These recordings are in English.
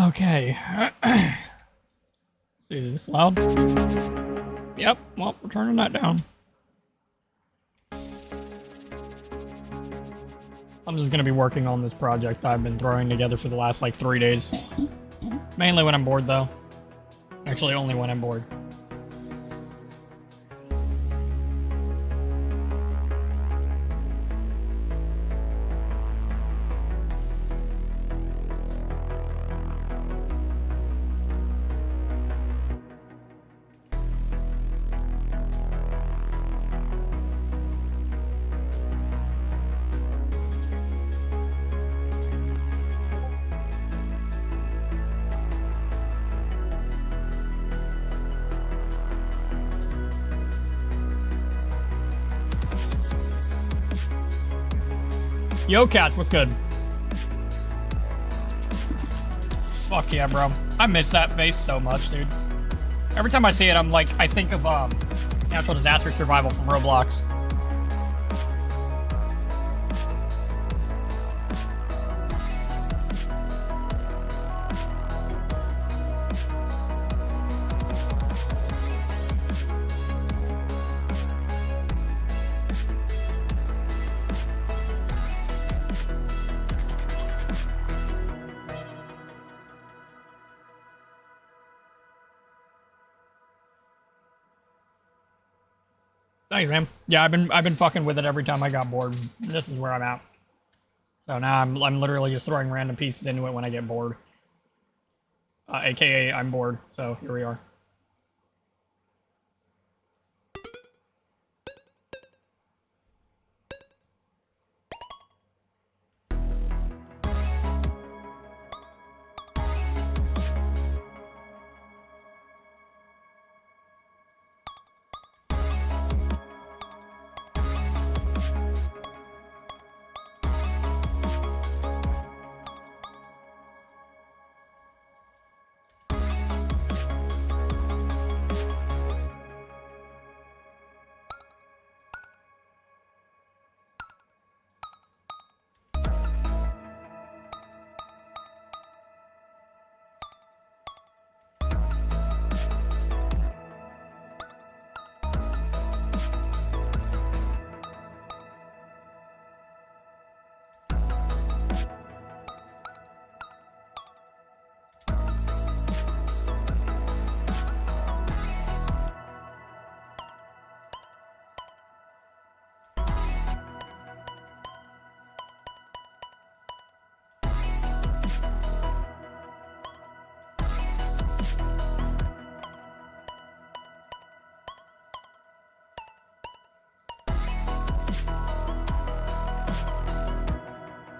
Okay. See, is this loud? Yep, well, we're turning that down. I'm just gonna be working on this project I've been throwing together for the last, like, 3 days. Mainly when I'm bored, though. Actually, only when I'm bored. Yo, Cats, what's good? Fuck yeah, bro. I miss that face so much, dude. Every time I see it, I'm like, I think of, Natural Disaster Survival from Roblox. Thanks, man. Yeah, I've been fucking with it every time I got bored. This is where I'm at. So now I'm literally just throwing random pieces into it when I get bored. AKA I'm bored. So here we are.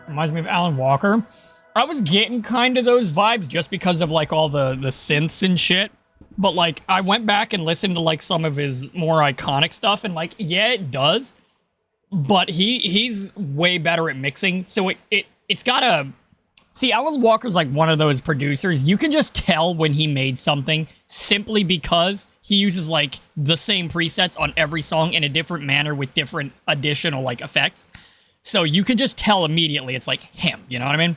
Reminds me of Alan Walker. I was getting kind of those vibes just because of like all the synths and shit. But like I went back and listened to like some of his more iconic stuff and like yeah, it does. But he's way better at mixing. So it's got a see, Alan Walker's like one of those producers. You can just tell when he made something simply because he uses like the same presets on every song in a different manner with different additional like effects. So you can just tell immediately it's like him, you know what I mean?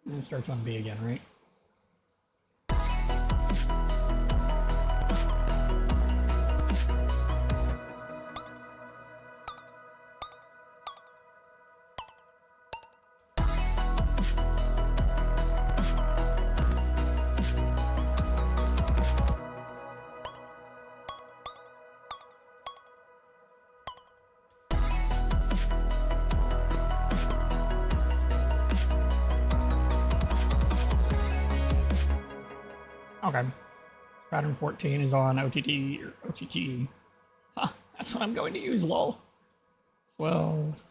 And it starts on B again, right? Okay. Pattern 14 is on OTT or OTT. Huh, that's what I'm going to use, lol. 12.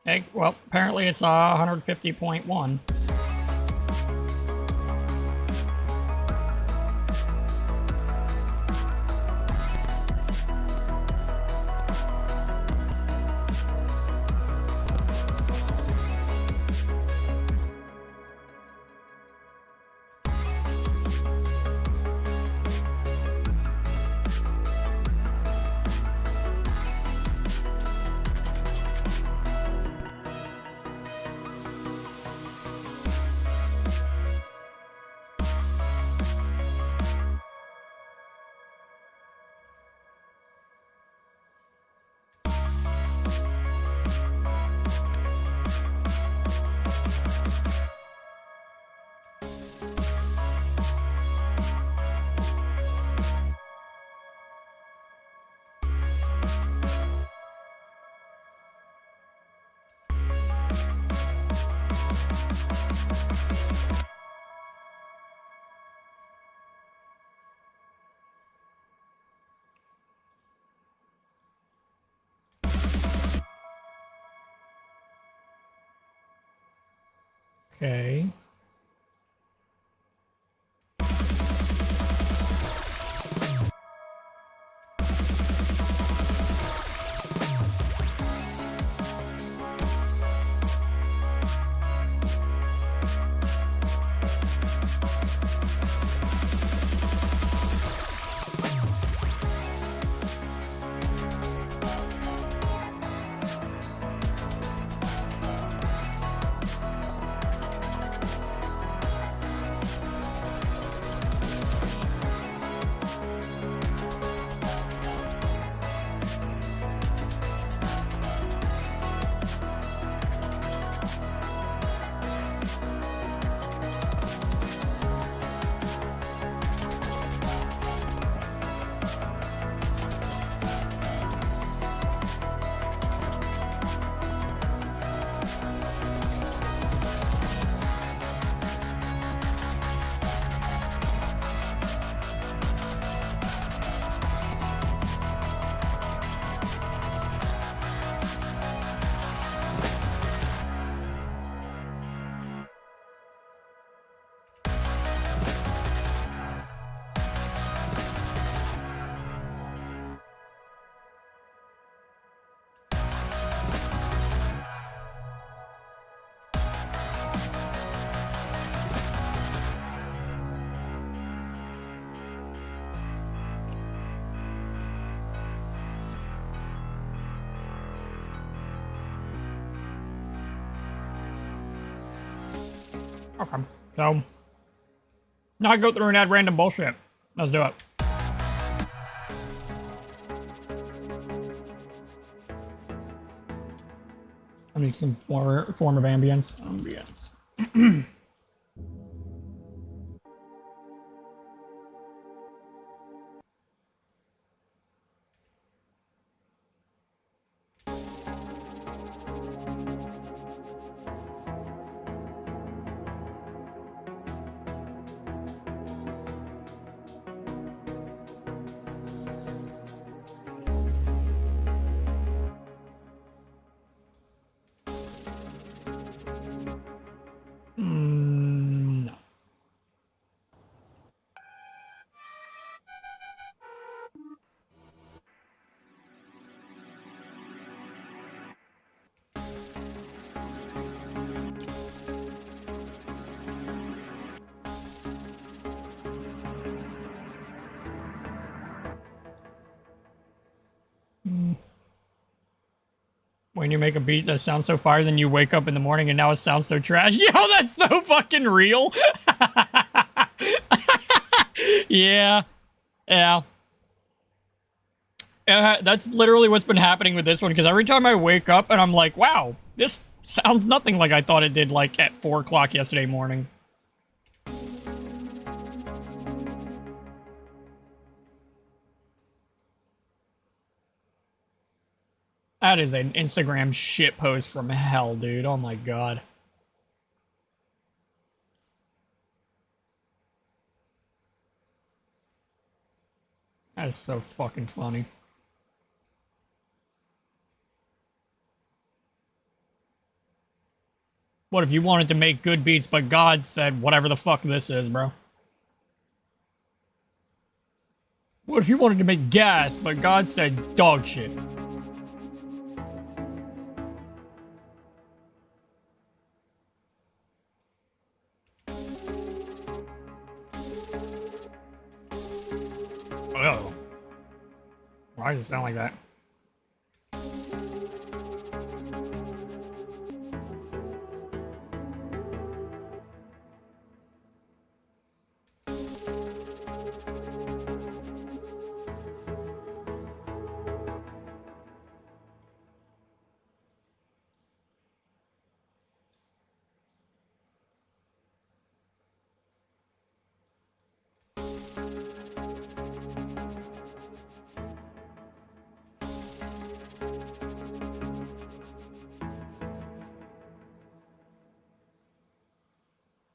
Hey, well, apparently it's 150.1. Okay. Okay. So, now I go through and add random bullshit. Let's do it. I need some form of ambience. Ambience. No. When you make a beat that sounds so fire, then you wake up in the morning and now it sounds so trash. Yo, that's so fucking real. Yeah. Yeah. That's literally what's been happening with this one, because every time I wake up and I'm like, wow, this sounds nothing like I thought it did, like, at 4 o'clock yesterday morning. That is an Instagram shitpost from hell, dude. Oh my god. That is so fucking funny. What if you wanted to make good beats, but God said whatever the fuck this is, bro? What if you wanted to make gas, but God said dog shit? Oh. Why does it sound like that?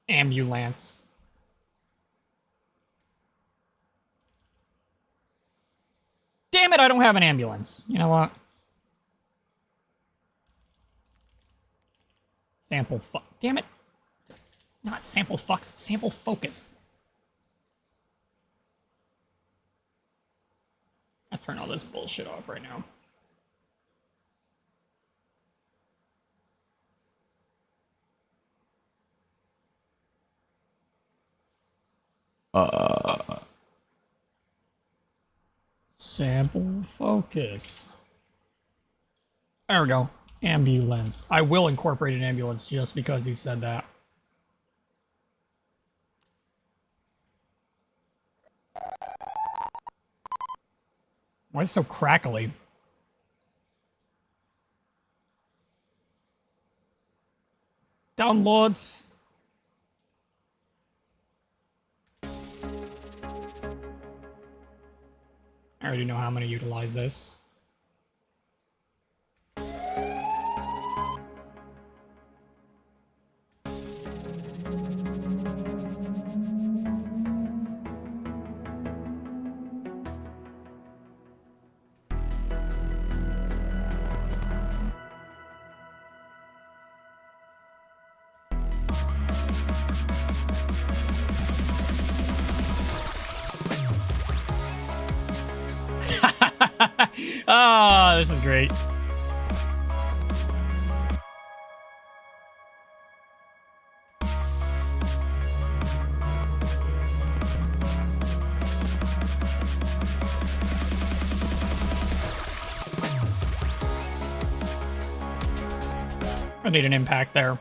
Ambulance. Damn it, I don't have an ambulance. You know what? Sample fuck. Damn it. It's not sample fucks, sample focus. Let's turn all this bullshit off right now. Sample focus. There we go. Ambulance. I will incorporate an ambulance just because you said that. Why is it so crackly? Downloads. I already know how I'm going to utilize this. Ah, this is great. I need an impact there.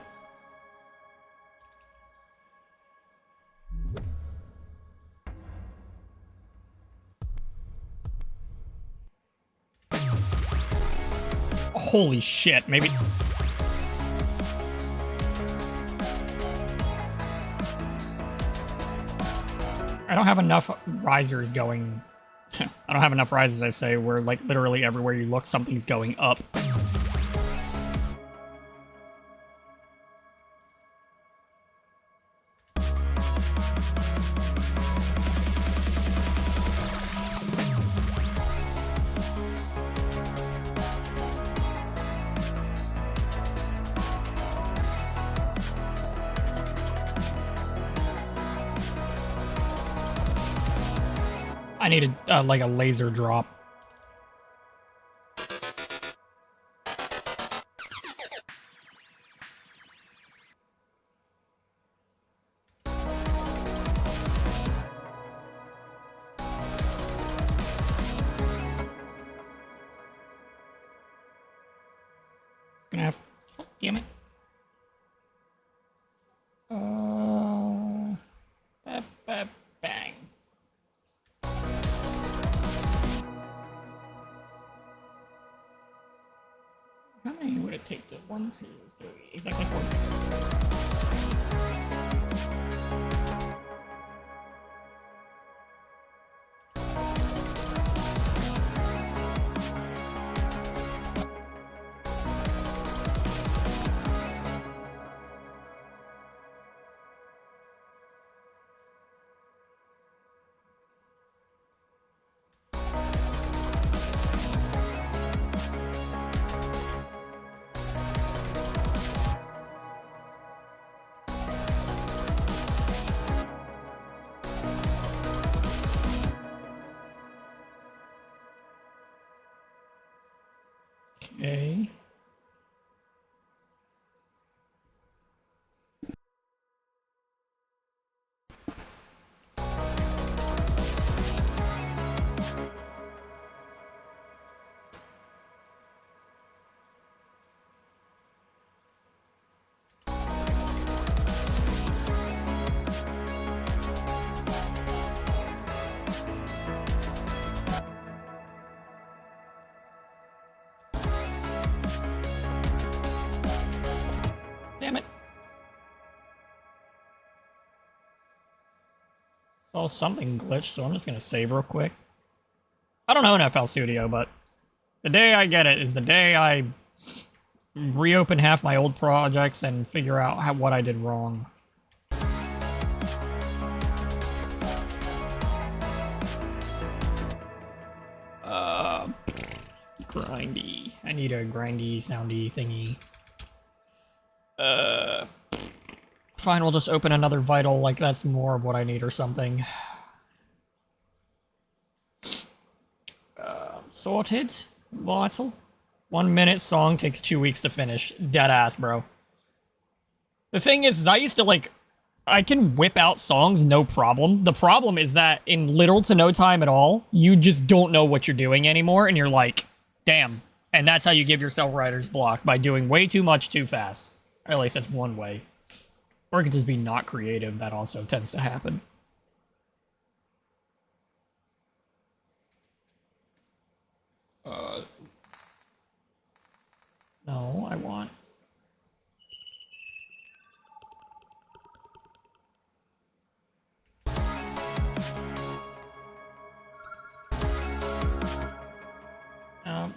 Holy shit, maybe... I don't have enough risers going... I don't have enough risers, I say, where, like, literally everywhere you look, something's going up. I need a, like a laser drop. It's gonna have, oh, damn it. Bang. How many would it take to 1, 2, 3? Exactly 4. Okay. Damn it. Saw something glitched, so I'm just gonna save real quick. I don't own FL Studio, but the day I get it is the day I reopen half my old projects and figure out what I did wrong. Grindy. I need a grindy, soundy thingy. Fine, we'll just open another vital, like that's more of what I need or something. Sorted? Vital? 1 minute song takes 2 weeks to finish. Deadass, bro. The thing is I used to, like, I can whip out songs, no problem. The problem is that in little to no time at all, you just don't know what you're doing anymore, and you're like, damn. And that's how you give yourself writer's block, by doing way too much too fast. Or at least that's one way. Or it could just be not creative. That also tends to happen. No, I want...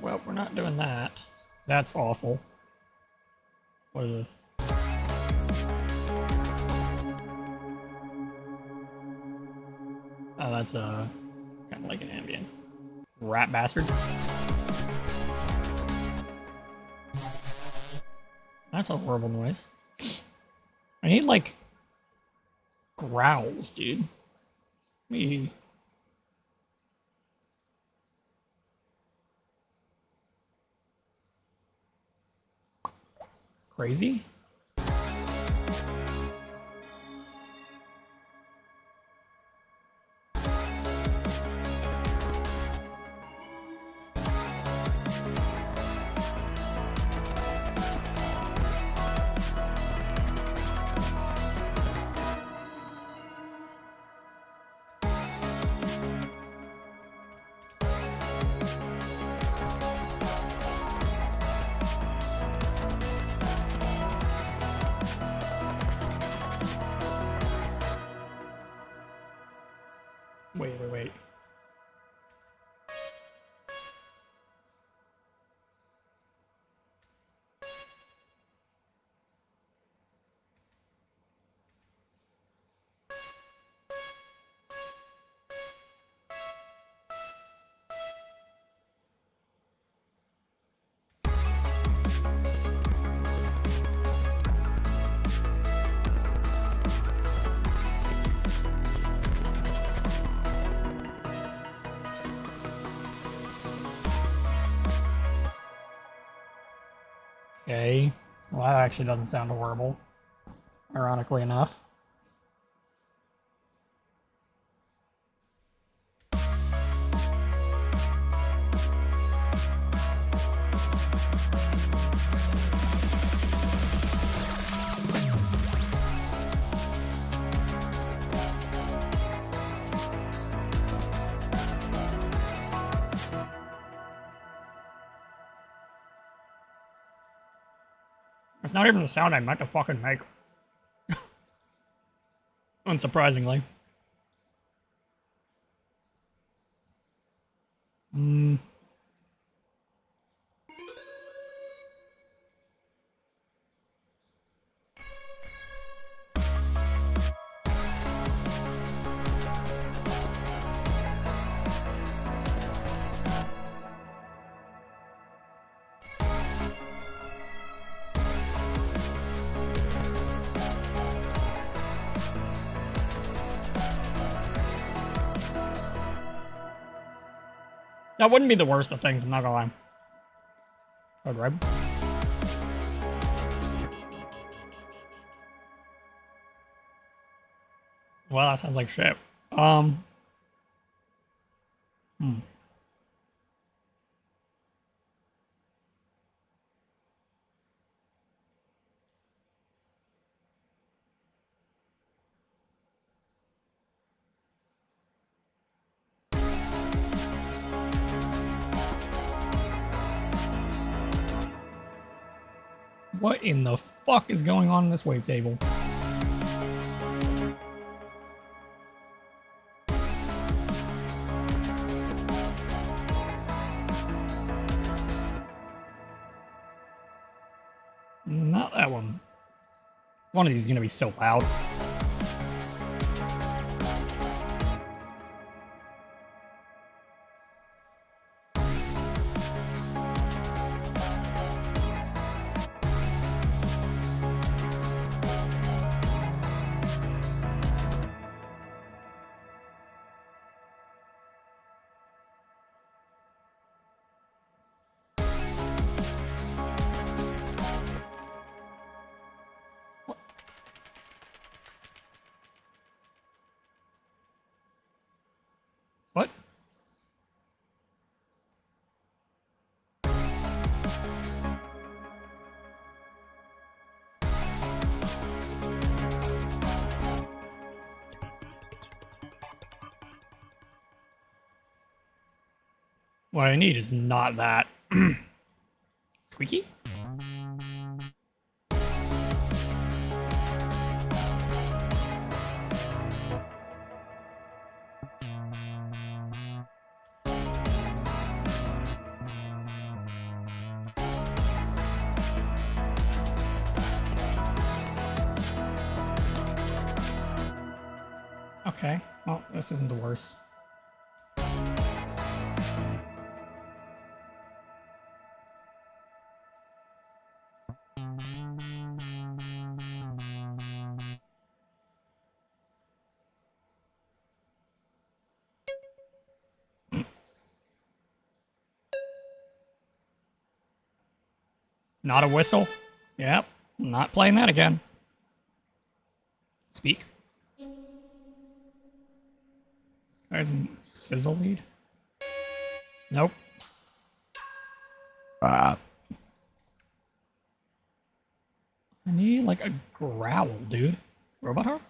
well, we're not doing that. That's awful. What is this? Oh, that's kind of like an ambience. Rat bastard. That's a horrible noise. I need, like, growls, dude. Me. Crazy? Wait. Okay. Well, that actually doesn't sound horrible. Ironically enough. It's not even the sound I meant to fucking make. Unsurprisingly. That wouldn't be the worst of things, I'm not gonna lie. Code red. Well, that sounds like shit. What in the fuck is going on in this wavetable? Not that one. One of these is gonna be so loud. What? What I need is not that. Squeaky? Okay, well, this isn't the worst. Not a whistle? Yep, not playing that again. Speak. This guy's in sizzle lead? Nope. I need like a growl, dude. Robot harp?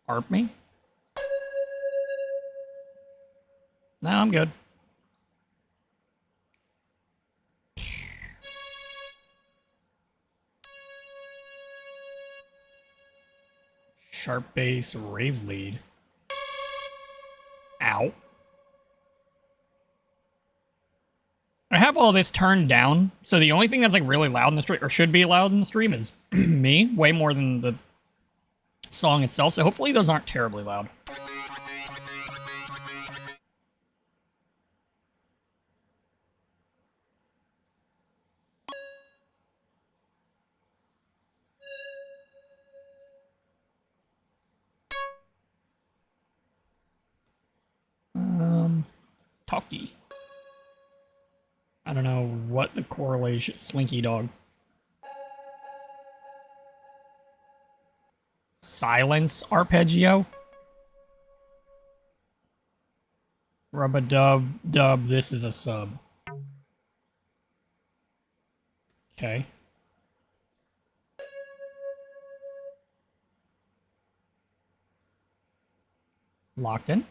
Harp me? No, I'm good. Sharp bass, rave lead. Ow. I have all this turned down, so the only thing that's like really loud in the stream, or should be loud in the stream, is me, way more than the song itself, so hopefully those aren't terribly loud. Talkie. I don't know what the correlation... Slinky dog. Silence arpeggio. Rub-a-dub-dub, this is a sub. Okay. Locked in.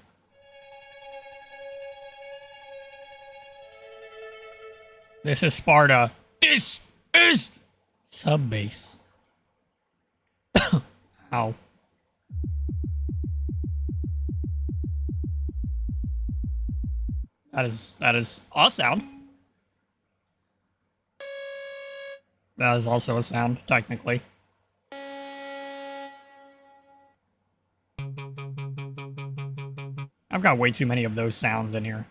This is Sparta. This is sub bass. Ow. That is a sound. That is also a sound, technically. I've got way too many of those sounds in here.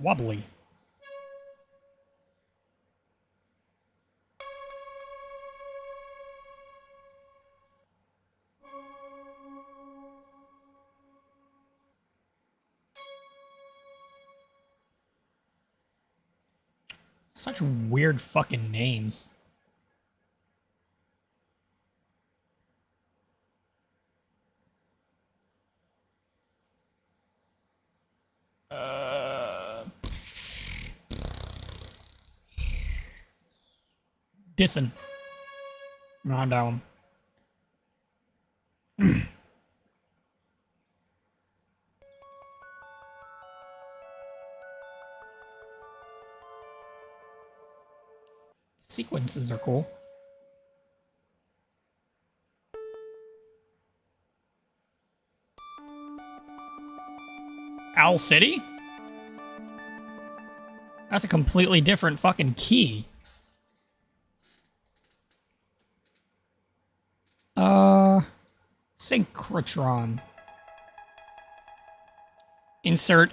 Wobbly. Such weird fucking names. Dissin. Not down. Sequences are cool. Owl City? That's a completely different fucking key. Synchrotron. Insert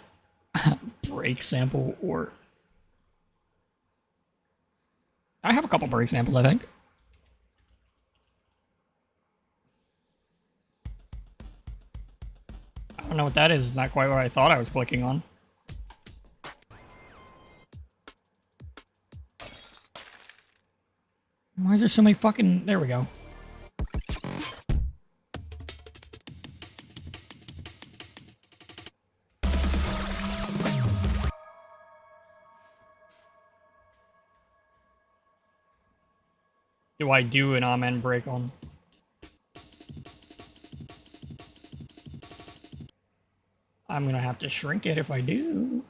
break sample or... I have a couple break samples, I think. I don't know what that is. It's not quite what I thought I was clicking on. Why is there so many fucking... There we go. Do I do an amen break on? I'm gonna have to shrink it if I do.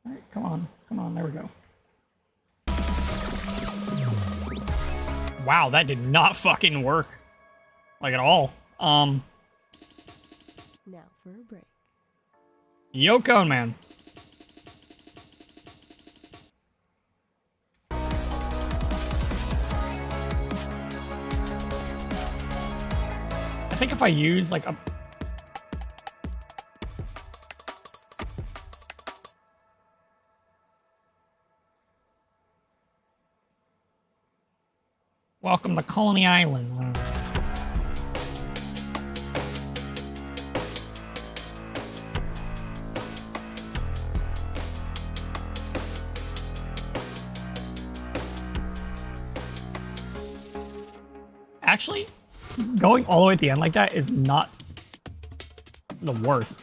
Alright, come on, there we go. Wow, that did not fucking work. Like at all. Now for a break. Yoko, man. I think if I use like a... Welcome to Coney Island. Actually, going all the way at the end like that is not the worst.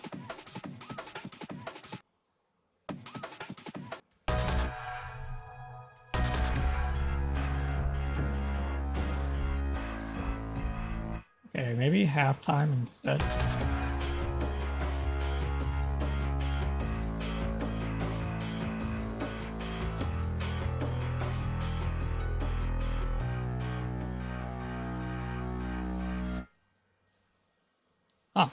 Okay, maybe halftime instead. Huh.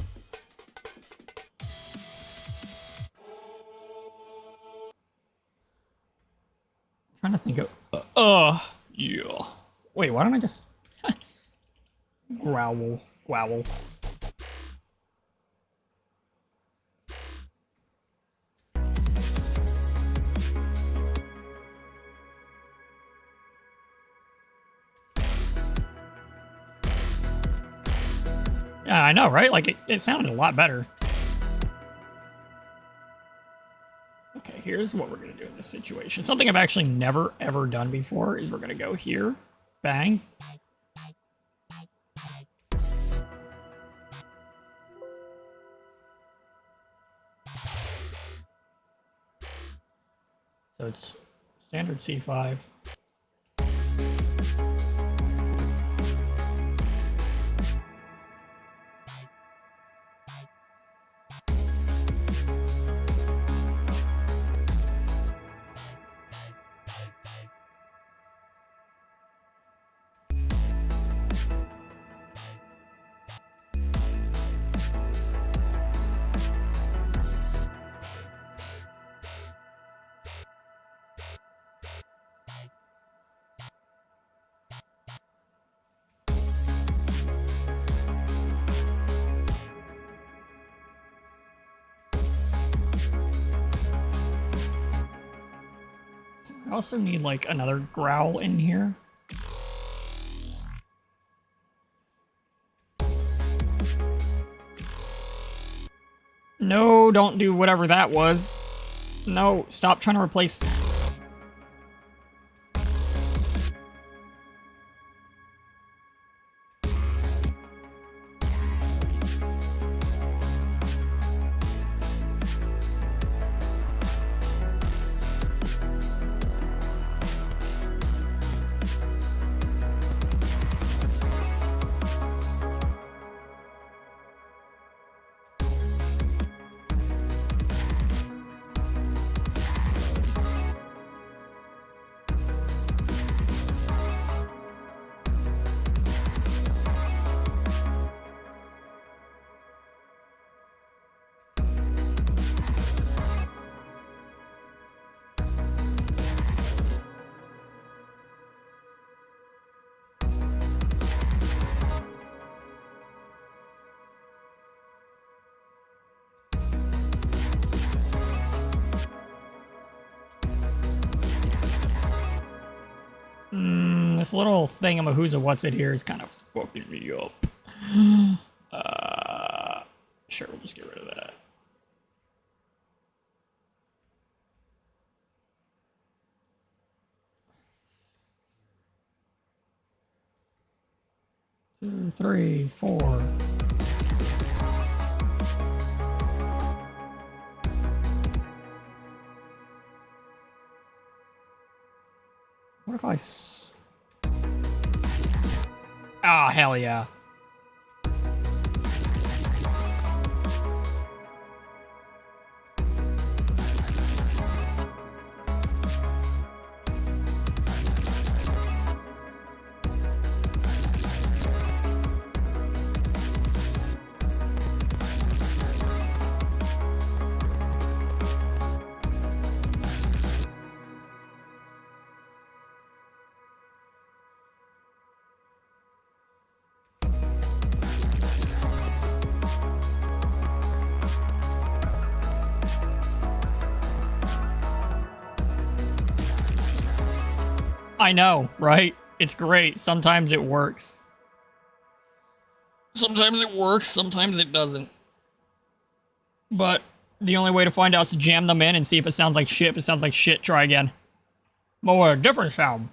Trying to think of... yeah. Wait, why don't I just... growl. Yeah, I know, right? Like, it sounded a lot better. Okay, here's what we're going to do in this situation. Something I've actually never, ever done before is we're going to go here. Bang. So it's standard C5. I also need, like, another growl in here. No, don't do whatever that was. No, stop trying to replace... This little thingamahooza what's it here is kind of fucking me up. Sure, we'll just get rid of that. Two, three, four. What if I Ah, hell yeah. I know, right? It's great. Sometimes it works. Sometimes it works, sometimes it doesn't. But the only way to find out is to jam them in and see if it sounds like shit. If it sounds like shit, try again. More different sound.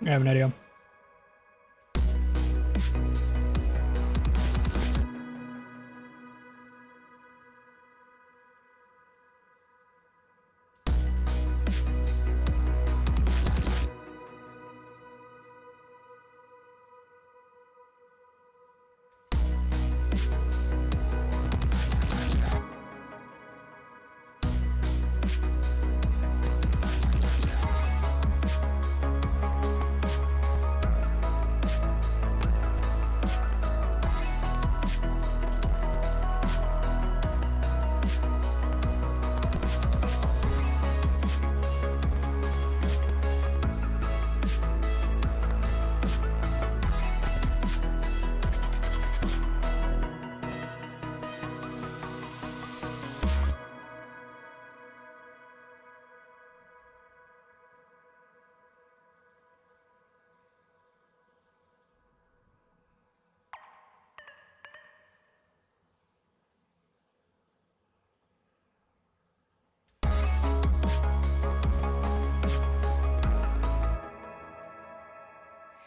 I have an idea.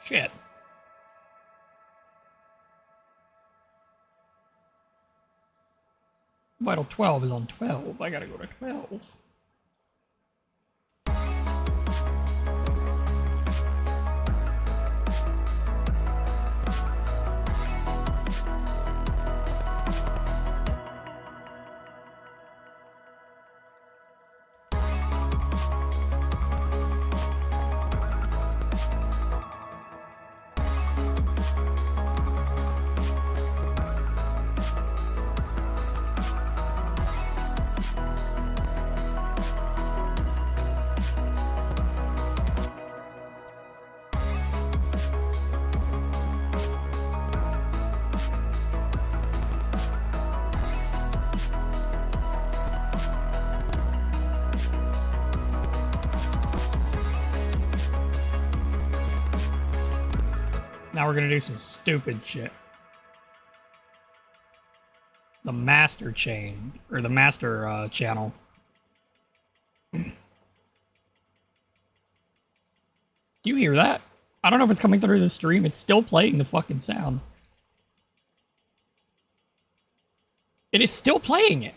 Shit. Vital 12 is on 12. I gotta go to 12. Now we're gonna do some stupid shit. The master chain, or the master channel. Do you hear that? I don't know if it's coming through the stream. It's still playing the fucking sound. It is still playing it.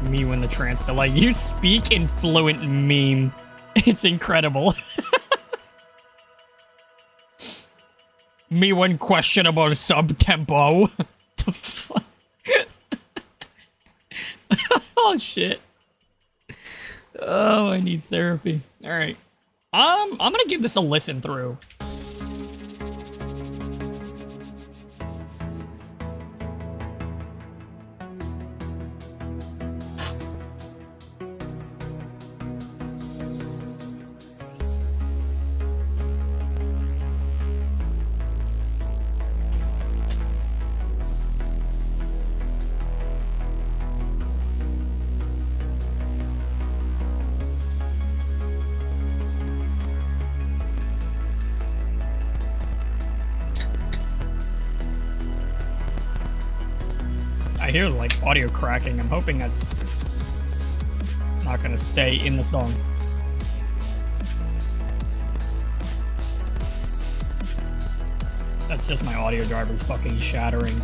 Me when the trance, like, you speak in fluent meme. It's incredible. Me when questionable sub-tempo. The fuck? Oh, shit. Oh, I need therapy. Alright. I'm gonna give this a listen through. I hear, like, audio cracking. I'm hoping that's not gonna stay in the song. That's just my audio drivers fucking shattering.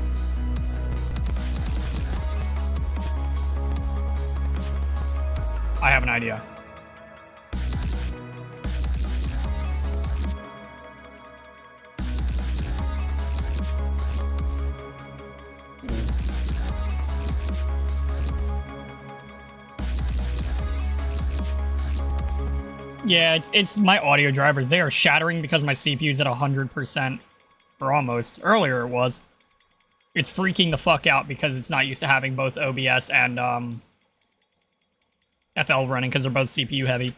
I have an idea. Yeah, it's my audio drivers. They are shattering because my CPU's at 100%, or almost. Earlier it was. It's freaking the fuck out because it's not used to having both OBS and FL running because they're both CPU heavy.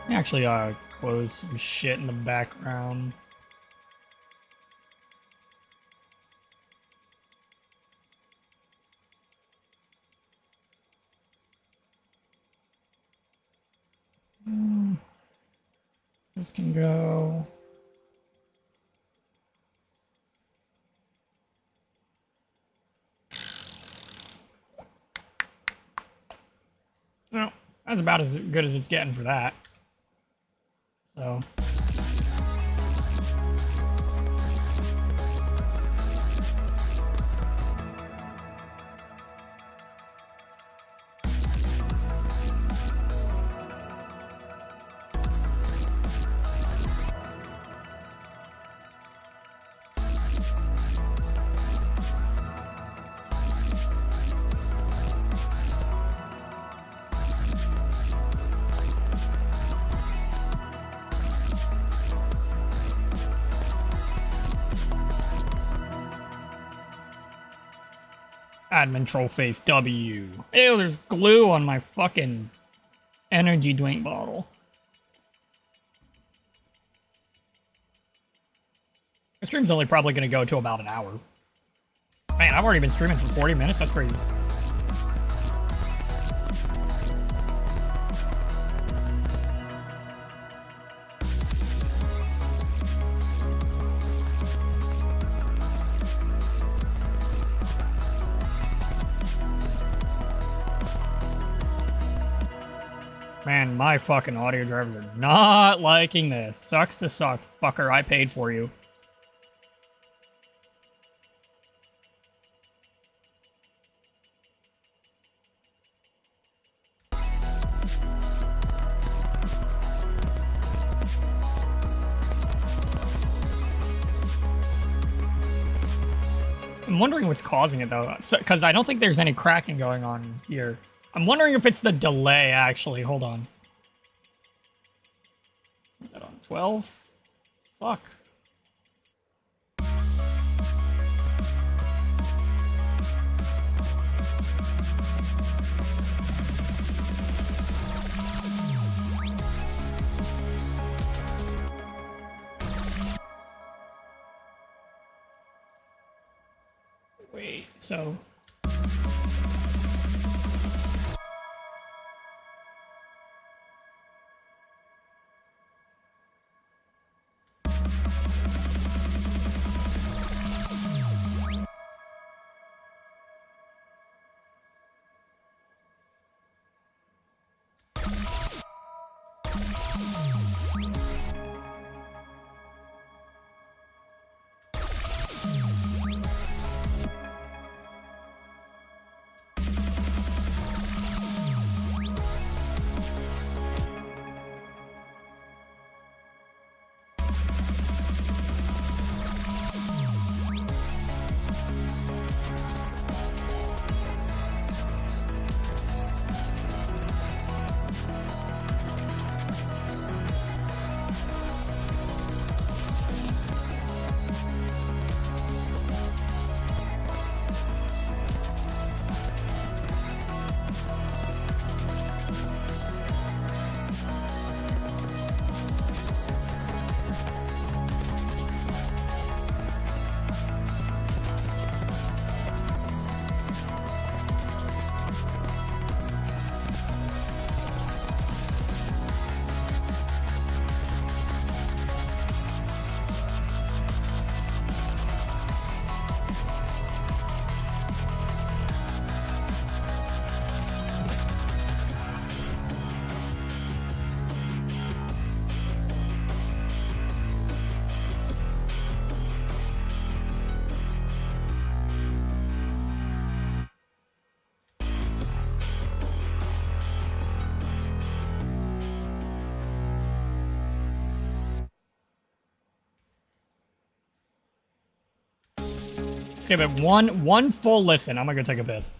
Actually, close some shit in the background. This can go. Well, that's about as good as it's getting for that. So. Admin troll face W. Ew, there's glue on my fucking energy drink bottle. The stream's only probably going to go to about an hour. Man, I've already been streaming for 40 minutes. That's crazy. Man, my fucking audio drivers are not liking this. Sucks to suck, fucker. I paid for you. I'm wondering what's causing it though, because I don't think there's any cracking going on here. I'm wondering if it's the delay, actually. Hold on. Is that on 12? Fuck. Wait, so... Give it one full listen. I'm gonna go take a piss.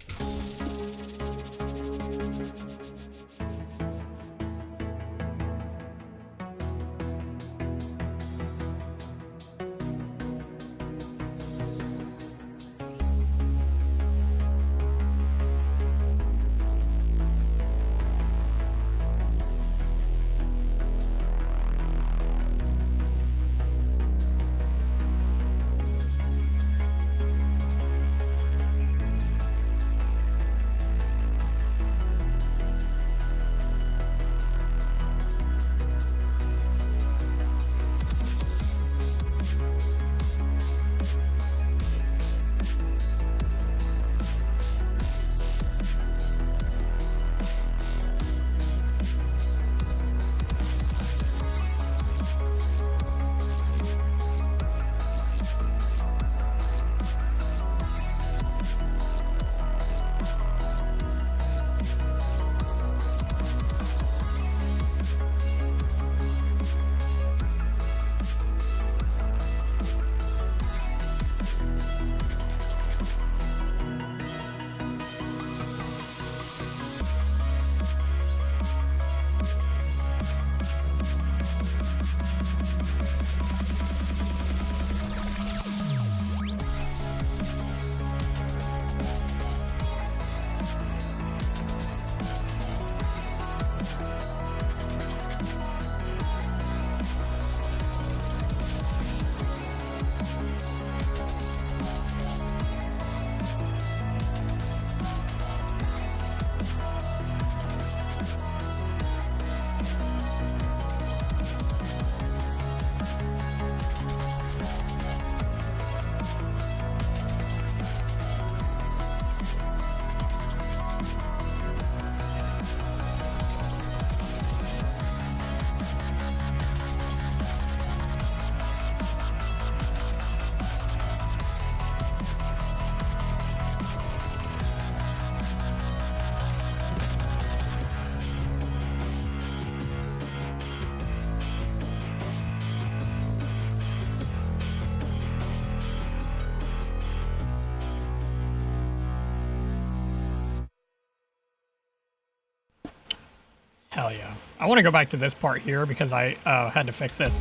Hell yeah. I want to go back to this part here because I had to fix this.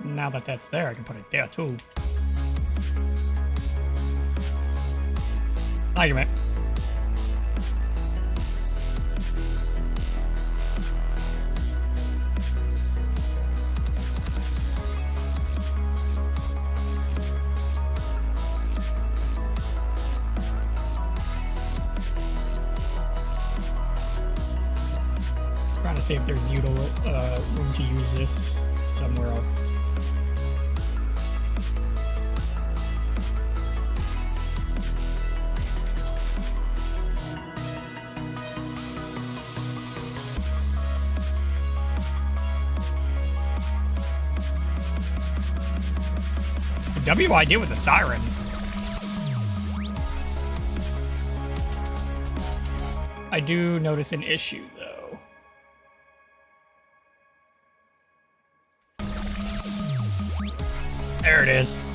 Now that that's there, I can put it there too. Thank you, mate. Trying to see if there's room to use this somewhere else. WID with the siren. I do notice an issue, though. There it is.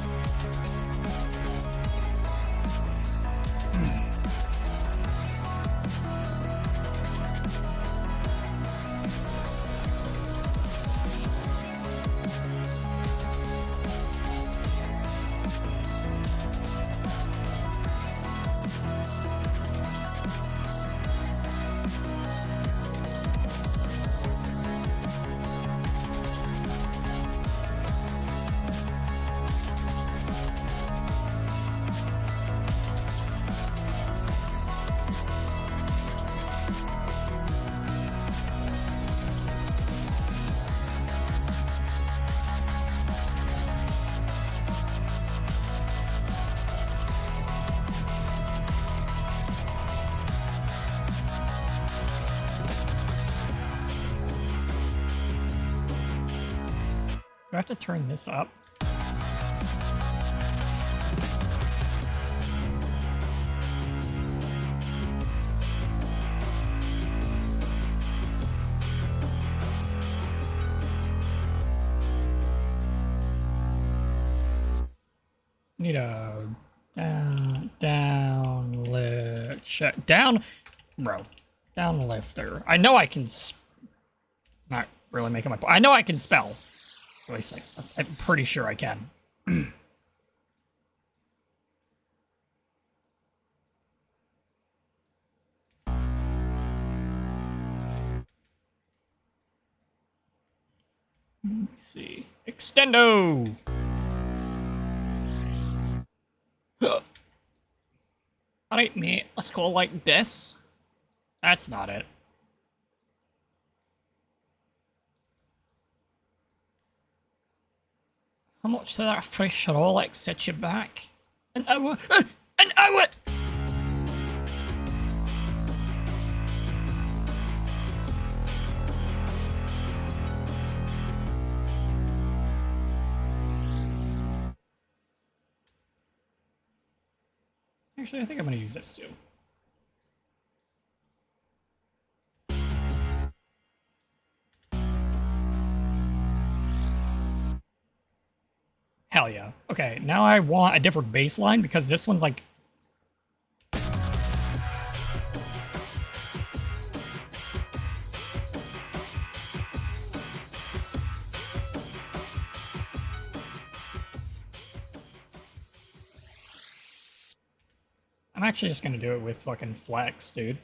Do I have to turn this up? Need a down lift check down, bro. Down lifter. I know I can. Not really making my point. I know I can spell. At least I'm pretty sure I can. Let me see. Extendo! Alright, mate. Let's go like this. That's not it. How much did that fresh Rolex set you back? An hour? An hour! Actually, I think I'm going to use this too. Hell yeah. Okay, now I want a different baseline because this one's like... I'm actually just gonna do it with fucking flex, dude.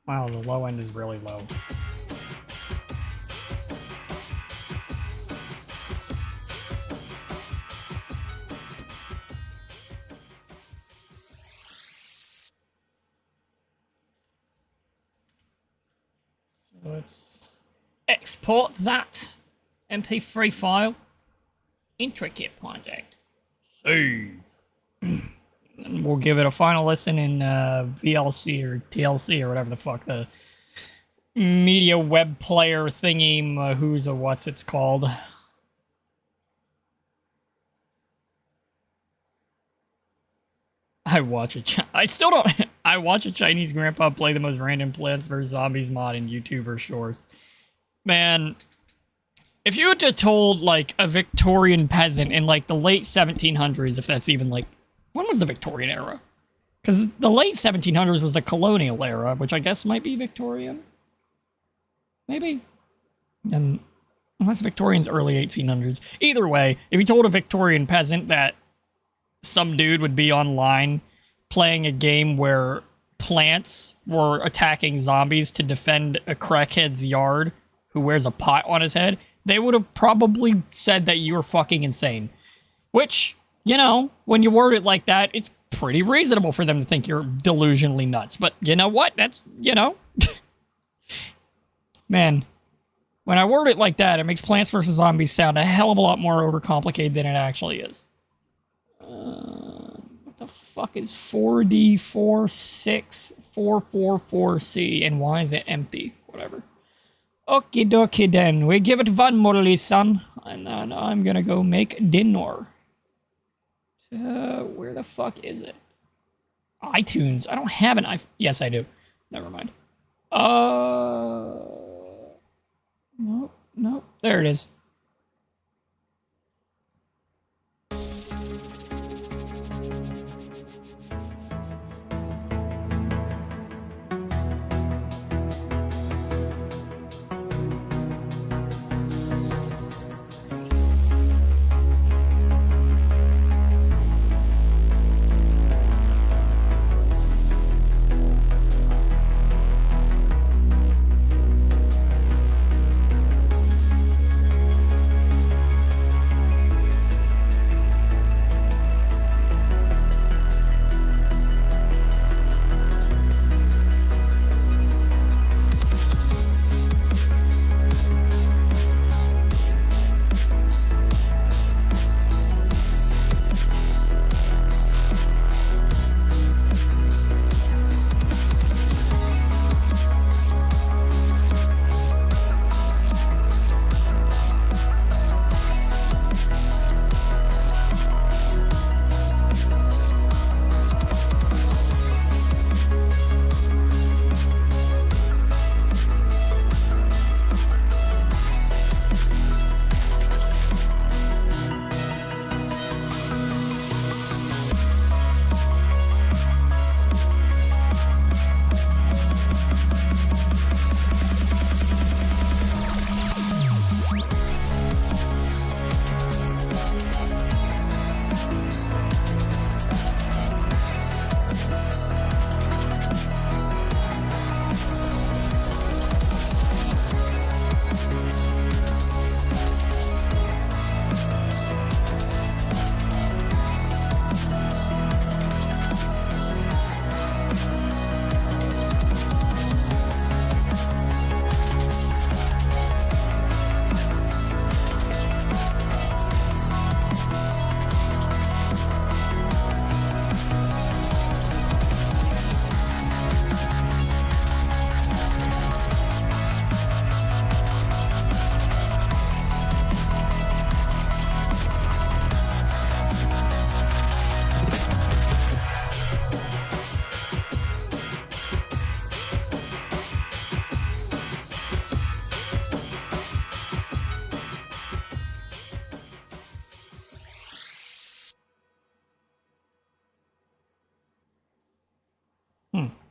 Wow, the low end is really low. So let's export that MP3 file. Intricate project. Save. And we'll give it a final listen in VLC or TLC or whatever the fuck the media web player thingy, who's a what's it's called. I watch a Chinese grandpa play the most random Plants vs. Zombies mod in YouTuber shorts. Man, if you had told, like, a Victorian peasant in, like, the late 1700s, if that's even, like... When was the Victorian era? Because the late 1700s was the colonial era, which I guess might be Victorian. Maybe? And unless Victorian's early 1800s. Either way, if you told a Victorian peasant that some dude would be online playing a game where plants were attacking zombies to defend a crackhead's yard who wears a pot on his head, they would have probably said that you were fucking insane. Which, you know, when you word it like that, it's pretty reasonable for them to think you're delusionally nuts. But you know what? That's, you know. Man, when I word it like that, it makes Plants vs. Zombies sound a hell of a lot more overcomplicated than it actually is. What the fuck is 4D46444C and why is it empty? Whatever. Okie dokie then. We give it one more listen and then I'm gonna go make dinner. Where the fuck is it? iTunes. I don't have an iPhone. Yes, I do. Never mind. Nope. There it is.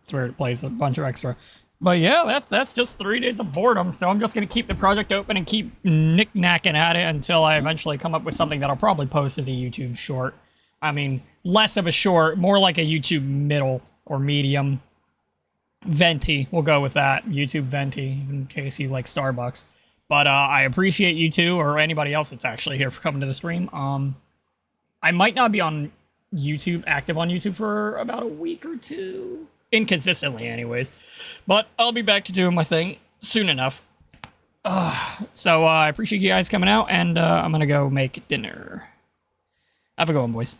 It's where it plays a bunch of extra. But yeah, that's just 3 days of boredom, so I'm just going to keep the project open and keep knick-knacking at it until I eventually come up with something that I'll probably post as a YouTube short. I mean, less of a short, more like a YouTube middle or medium. Venti. We'll go with that. YouTube Venti, in case you like Starbucks. But I appreciate you two, or anybody else that's actually here, for coming to the stream. I might not be on YouTube, active on YouTube, for about a week or two. Inconsistently, anyways. But I'll be back to doing my thing soon enough. So I appreciate you guys coming out, and I'm going to go make dinner. Have a good one, boys.